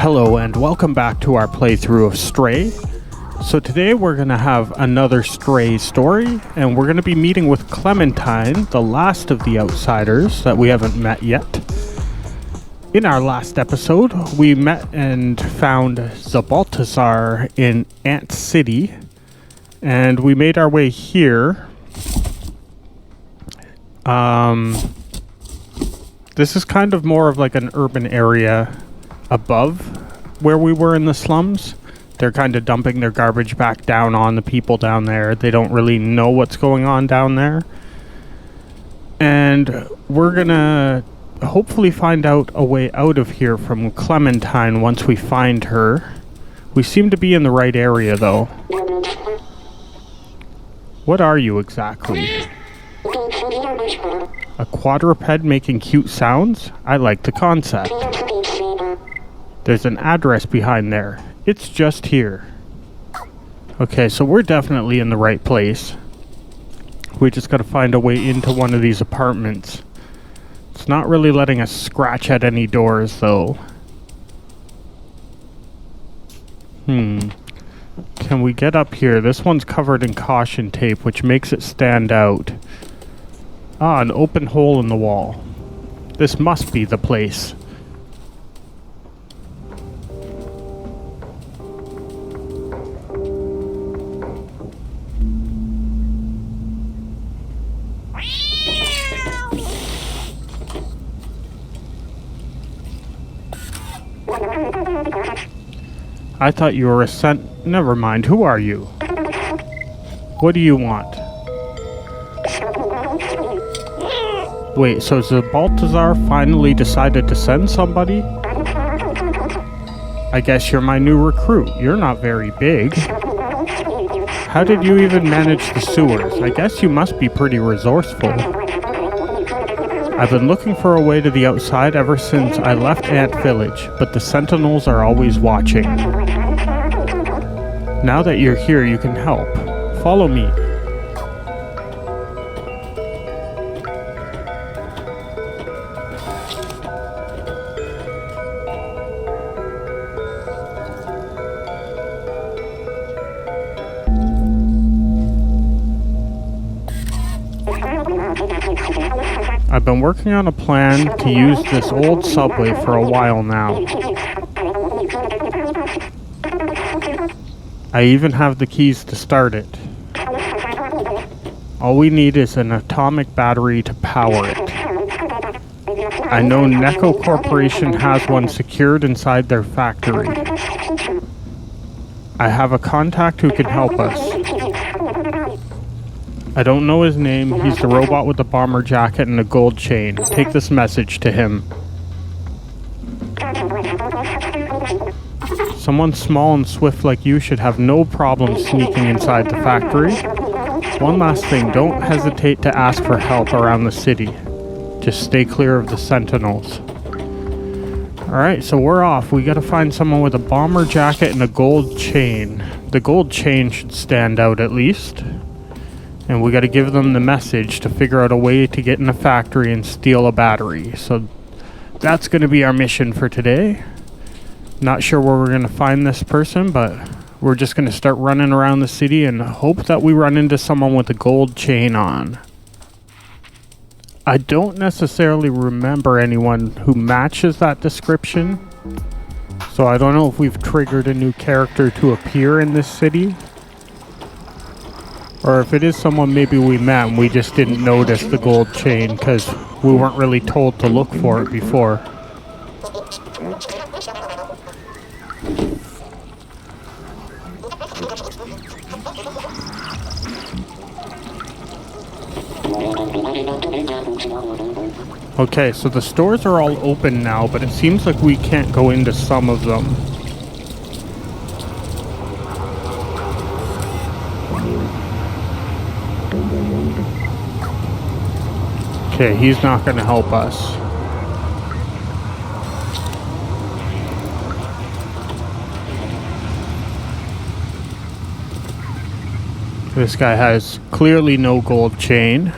Hello and welcome back to our playthrough of Stray. So today we're going to have another Stray story, and we're going to be meeting with Clementine, the last of the outsiders that we haven't met yet. In our last episode, we met and found Balthazar in Ant City, and we made our way here. This is kind of more of like an urban area above where we were in the slums. They're kind of dumping their garbage back down on the people down there. They don't really know what's going on down there. And we're gonna hopefully find out a way out of here from Clementine once we find her. We seem to be in the right area though. What are you exactly? A quadruped making cute sounds? I like the concept. There's an address behind there. It's just here. Okay, so we're definitely in the right place. We just gotta find a way into one of these apartments. It's not really letting us scratch at any doors, though. Can we get up here? This one's covered in caution tape, which makes it stand out. Ah, an open hole in the wall. This must be the place. I thought you were a Never mind, who are you? What do you want? Wait, so Balthazar finally decided to send somebody? I guess you're my new recruit. You're not very big. How did you even manage the sewers? I guess you must be pretty resourceful. I've been looking for a way to the outside ever since I left Ant Village, but the sentinels are always watching. Now that you're here, you can help. Follow me. I've been working on a plan to use this old subway for a while now. I even have the keys to start it. All we need is an atomic battery to power it. I know Neko Corporation has one secured inside their factory. I have a contact who can help us. I don't know his name. He's the robot with the bomber jacket and a gold chain. Take this message to him. Someone small and swift like you should have no problem sneaking inside the factory. One last thing, don't hesitate to ask for help around the city. Just stay clear of the sentinels. Alright, so we're off. We gotta find someone with a bomber jacket and a gold chain. The gold chain should stand out at least. And we gotta give them the message to figure out a way to get in the factory and steal a battery. So that's gonna be our mission for today. Not sure where we're gonna find this person, but we're just gonna start running around the city and hope that we run into someone with a gold chain on. I don't necessarily remember anyone who matches that description. So I don't know if we've triggered a new character to appear in this city. Or if it is someone maybe we met and we just didn't notice the gold chain because we weren't really told to look for it before. Okay, so the stores are all open now, but it seems like we can't go into some of them. Okay, he's not going to help us. This guy has clearly no gold chain.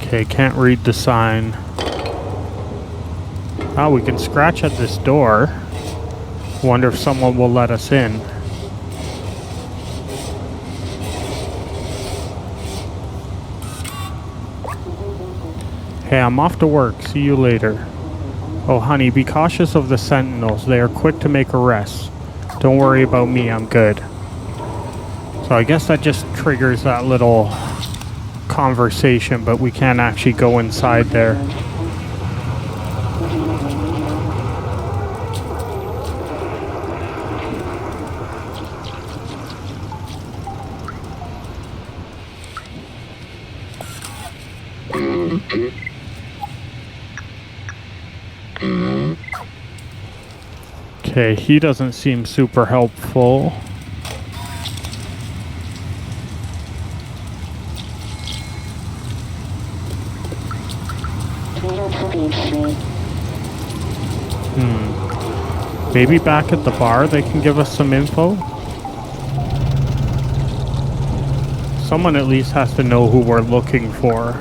Okay, can't read the sign. Oh, we can scratch at this door. Wonder if someone will let us in. Hey, I'm off to work. See you later. Oh, honey, be cautious of the sentinels. They are quick to make arrests. Don't worry about me. I'm good. So I guess that just triggers that little conversation, but we can't actually go inside there. Okay, he doesn't seem super helpful. Maybe back at the bar they can give us some info? Someone at least has to know who we're looking for.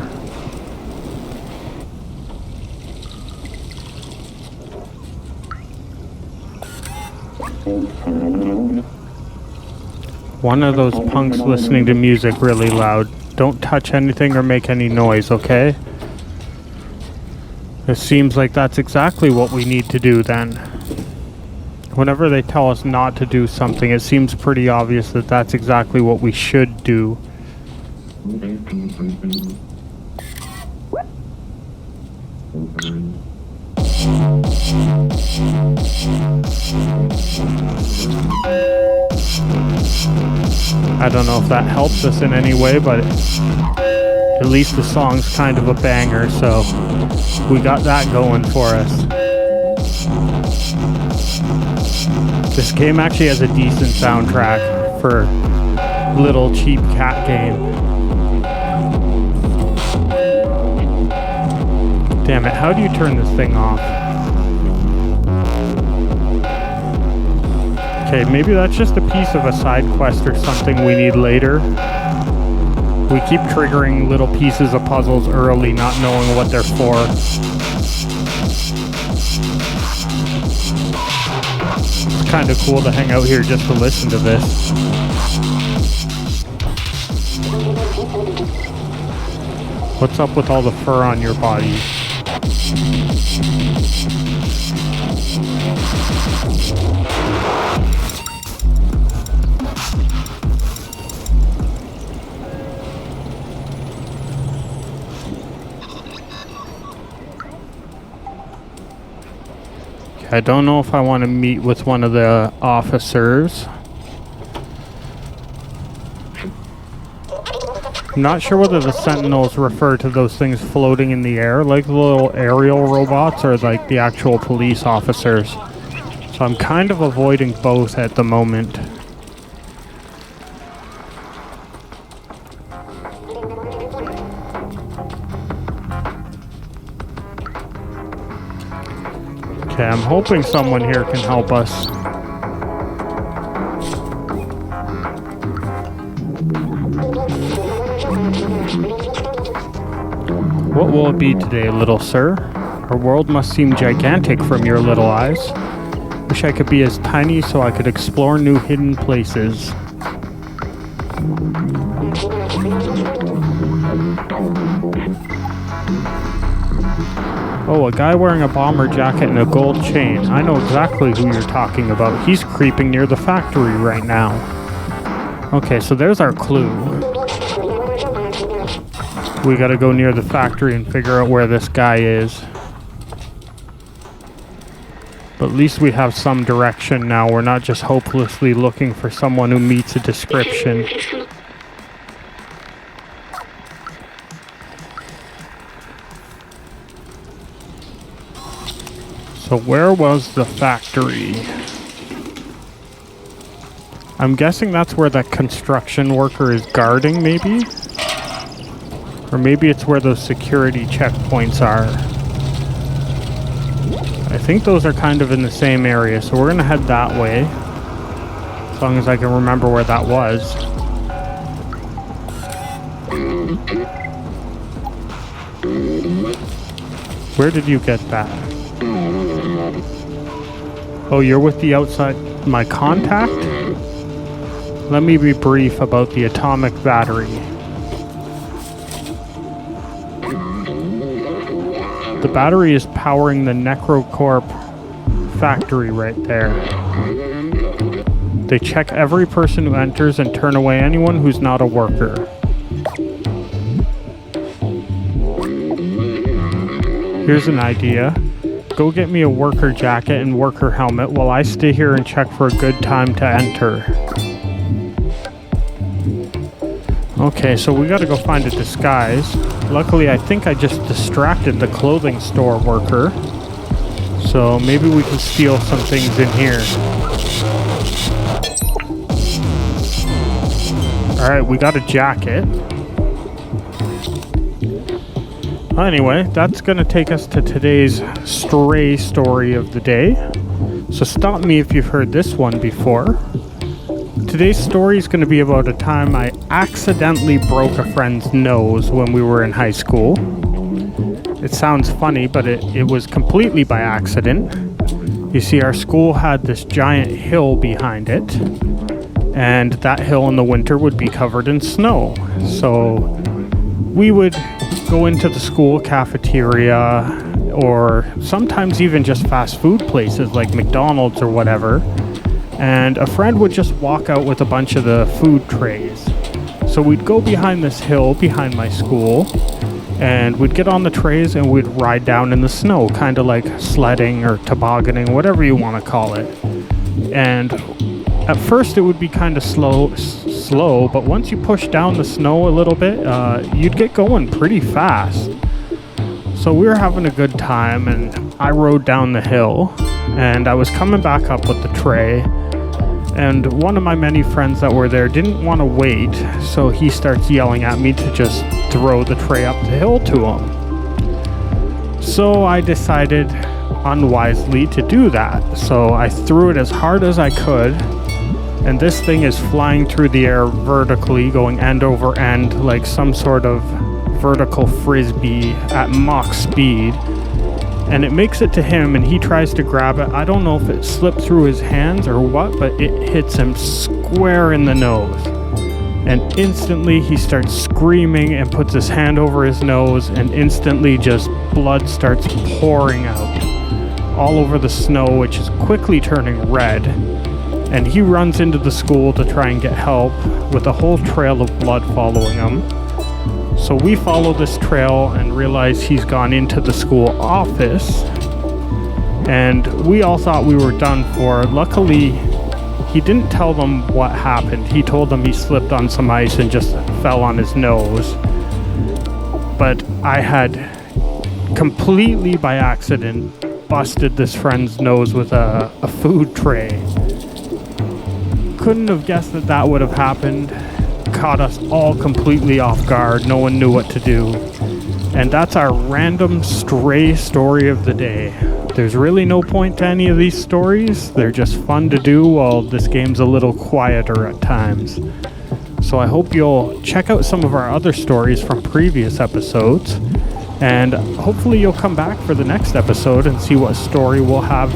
One of those punks listening to music really loud. Don't touch anything or make any noise, okay? It seems like that's exactly what we need to do then. Whenever they tell us not to do something, it seems pretty obvious that that's exactly what we should do. I don't know if that helps us in any way, but at least the song's kind of a banger, so we got that going for us. This game actually has a decent soundtrack for a little cheap cat game. Damn it, how do you turn this thing off? Okay, maybe that's just a piece of a side quest or something we need later. We keep triggering little pieces of puzzles early, not knowing what they're for. It's kind of cool to hang out here just to listen to this. What's up with all the fur on your body? I don't know if I want to meet with one of the officers. I'm not sure whether the sentinels refer to those things floating in the air, like the little aerial robots, or like the actual police officers. So I'm kind of avoiding both at the moment. Okay, I'm hoping someone here can help us. What will it be today, little sir? Our world must seem gigantic from your little eyes. Wish I could be as tiny so I could explore new hidden places. Oh, a guy wearing a bomber jacket and a gold chain. I know exactly who you're talking about. He's creeping near the factory right now. Okay, so there's our clue. We gotta go near the factory and figure out where this guy is. But at least we have some direction now. We're not just hopelessly looking for someone who meets a description. So where was the factory? I'm guessing that's where the construction worker is guarding, maybe? Or maybe it's where those security checkpoints are. I think those are kind of in the same area, so we're gonna head that way. As long as I can remember where that was. Where did you get that? Oh, you're with the outside... my contact? Let me be brief about the atomic battery. The battery is powering the Necrocorp factory right there. They check every person who enters and turn away anyone who's not a worker. Here's an idea. Go get me a worker jacket and worker helmet while I stay here and check for a good time to enter. Okay, so we gotta go find a disguise. Luckily, I think I just distracted the clothing store worker. So maybe we can steal some things in here. Alright, we got a jacket. Anyway, that's going to take us to today's stray story of the day. So stop me if you've heard this one before. Today's story is going to be about a time I accidentally broke a friend's nose when we were in high school. It sounds funny, but it was completely by accident. You see, our school had this giant hill behind it, and that hill in the winter would be covered in snow. So we would go into the school cafeteria, or sometimes even just fast food places like McDonald's or whatever, and a friend would just walk out with a bunch of the food trays. So we'd go behind this hill behind my school, and we'd get on the trays and we'd ride down in the snow, kind of like sledding or tobogganing, whatever you want to call it. And at first it would be kind of slow, but once you push down the snow a little bit, you'd get going pretty fast. So we were having a good time, and I rode down the hill, and I was coming back up with the tray, and one of my many friends that were there didn't want to wait, so he starts yelling at me to just throw the tray up the hill to him. So I decided unwisely to do that. So I threw it as hard as I could, and this thing is flying through the air vertically, going end over end like some sort of vertical frisbee at Mach speed. And it makes it to him, and he tries to grab it. I don't know if it slipped through his hands or what, but it hits him square in the nose. And instantly he starts screaming and puts his hand over his nose, and instantly just blood starts pouring out all over the snow, which is quickly turning red. And he runs into the school to try and get help, with a whole trail of blood following him. So we follow this trail and realize he's gone into the school office, and we all thought we were done for. Luckily, he didn't tell them what happened. He told them he slipped on some ice and just fell on his nose. But I had completely by accident busted this friend's nose with a food tray. Couldn't have guessed that that would have happened. Caught us all completely off guard. No one knew what to do. And that's our random stray story of the day. There's really no point to any of these stories. They're just fun to do while this game's a little quieter at times. So I hope you'll check out some of our other stories from previous episodes, and hopefully you'll come back for the next episode and see what story we'll have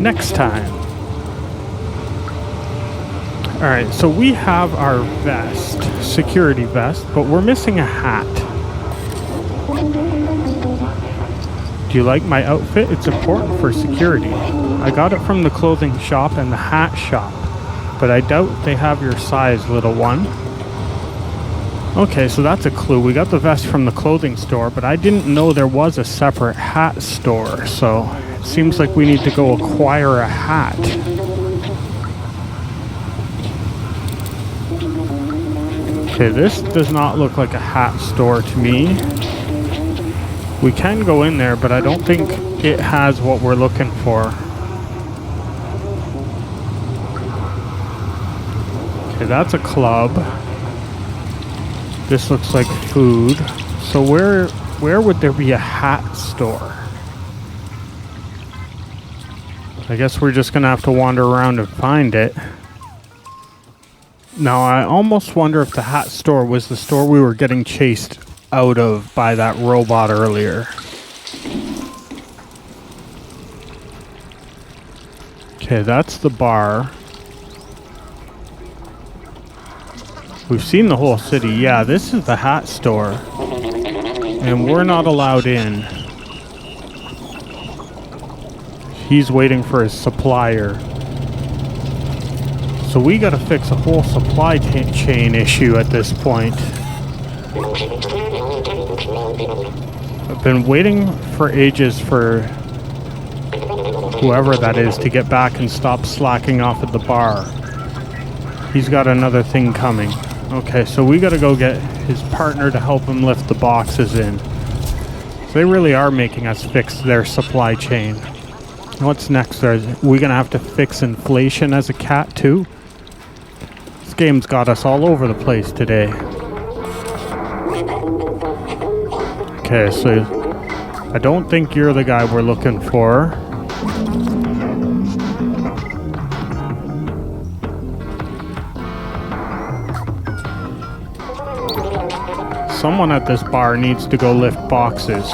next time. Alright, so we have our vest, security vest, but we're missing a hat. Do you like my outfit? It's important for security. I got it from the clothing shop and the hat shop, but I doubt they have your size, little one. Okay, so that's a clue. We got the vest from the clothing store, but I didn't know there was a separate hat store, so it seems like we need to go acquire a hat. Okay, this does not look like a hat store to me. We can go in there, but I don't think it has what we're looking for. Okay, that's a club. This looks like food. So where would there be a hat store? I guess we're just gonna have to wander around and find it. Now, I almost wonder if the hat store was the store we were getting chased out of by that robot earlier. Okay, that's the bar. We've seen the whole city. Yeah, this is the hat store. And we're not allowed in. He's waiting for his supplier. So we gotta fix a whole supply chain issue at this point. I've been waiting for ages for whoever that is to get back and stop slacking off at the bar. He's got another thing coming. Okay, so we gotta go get his partner to help him lift the boxes in. So they really are making us fix their supply chain. What's next? Are we gonna have to fix inflation as a cat too? This game's got us all over the place today. Okay, so I don't think you're the guy we're looking for. Someone at this bar needs to go lift boxes.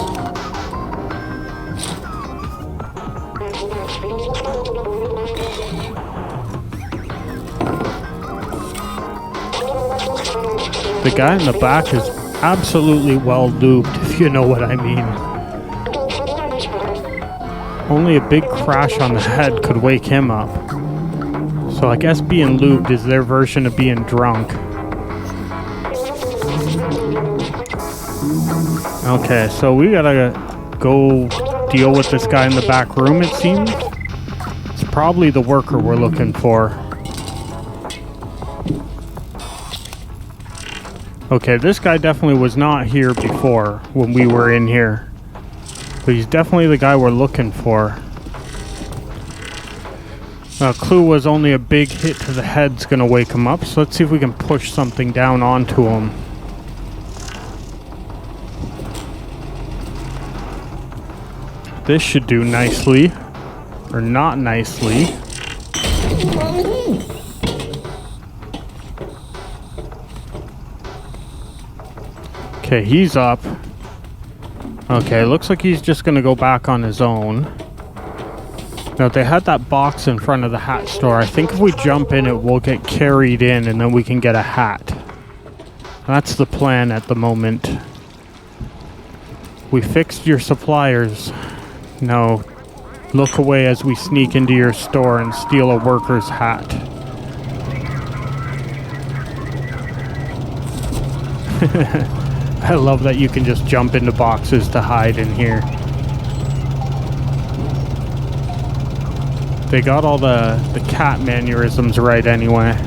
The guy in the back is absolutely well lubed, if you know what I mean. Only a big crash on the head could wake him up. So I guess being lubed is their version of being drunk. Okay, so we gotta go deal with this guy in the back room, it seems. It's probably the worker we're looking for. Okay, this guy definitely was not here before when we were in here. But he's definitely the guy we're looking for. Clue was only a big hit to the head's gonna wake him up, so let's see if we can push something down onto him. This should do nicely. Or not nicely. Okay, he's up. Okay, looks like he's just gonna go back on his own. Now, they had that box in front of the hat store. I think if we jump in it, we'll get carried in and then we can get a hat. That's the plan at the moment. We fixed your suppliers. Now, look away as we sneak into your store and steal a worker's hat. I love that you can just jump into boxes to hide in here. They got all the cat mannerisms right anyway.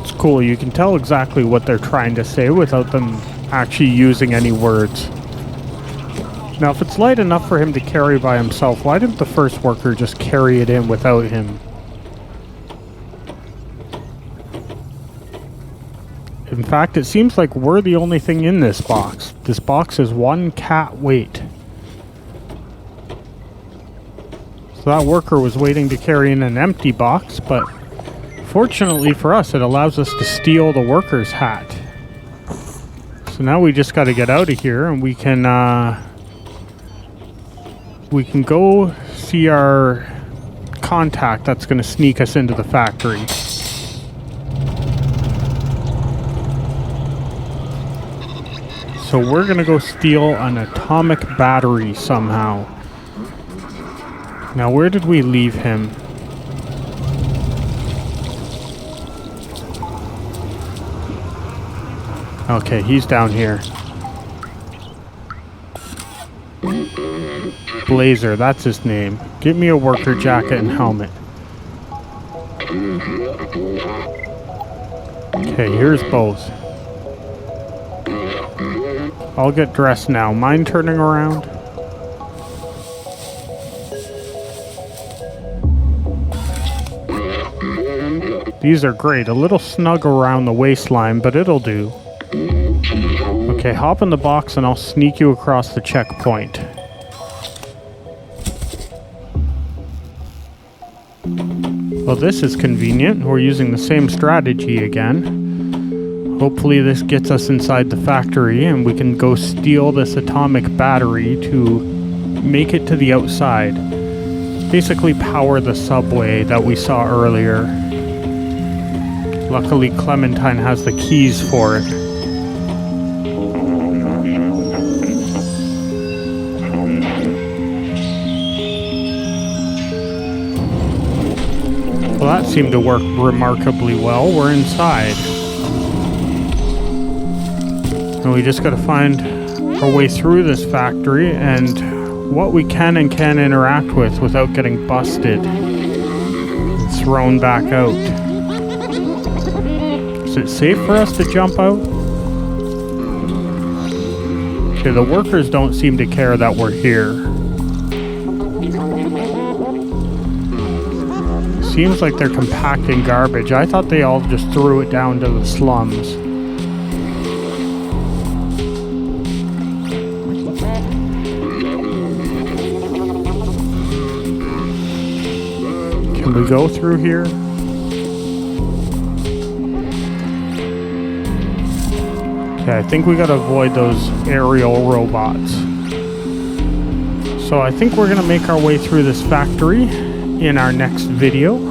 It's cool, you can tell exactly what they're trying to say without them actually using any words. Now, if it's light enough for him to carry by himself, why didn't the first worker just carry it in without him? In fact, it seems like we're the only thing in this box. This box is one cat weight. So that worker was waiting to carry in an empty box, but fortunately for us, it allows us to steal the worker's hat. So now we just got to get out of here, and we can go see our contact that's going to sneak us into the factory. So we're going to go steal an atomic battery somehow. Now, where did we leave him? Okay, he's down here. Blazer, that's his name. Get me a worker jacket and helmet. Okay, here's both. I'll get dressed now. Mind turning around? These are great. A little snug around the waistline, but it'll do. Okay, hop in the box and I'll sneak you across the checkpoint. Well, this is convenient. We're using the same strategy again. Hopefully this gets us inside the factory and we can go steal this atomic battery to make it to the outside. Basically power the subway that we saw earlier. Luckily, Clementine has the keys for it. Well, that seemed to work remarkably well. We're inside. And we just gotta find our way through this factory and what we can and can't interact with without getting busted and thrown back out. Is it safe for us to jump out? Okay, the workers don't seem to care that we're here. Seems like they're compacting garbage. I thought they all just threw it down to the slums. Can we go through here? Okay, I think we gotta avoid those aerial robots. So I think we're gonna make our way through this factory in our next video.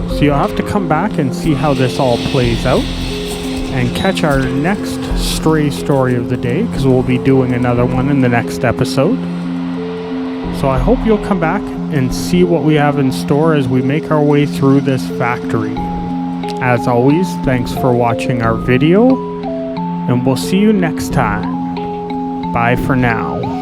So you'll have to come back and see how this all plays out and catch our next stray story of the day, because we'll be doing another one in the next episode. So I hope you'll come back and see what we have in store as we make our way through this factory. As always, thanks for watching our video, and we'll see you next time. Bye for now.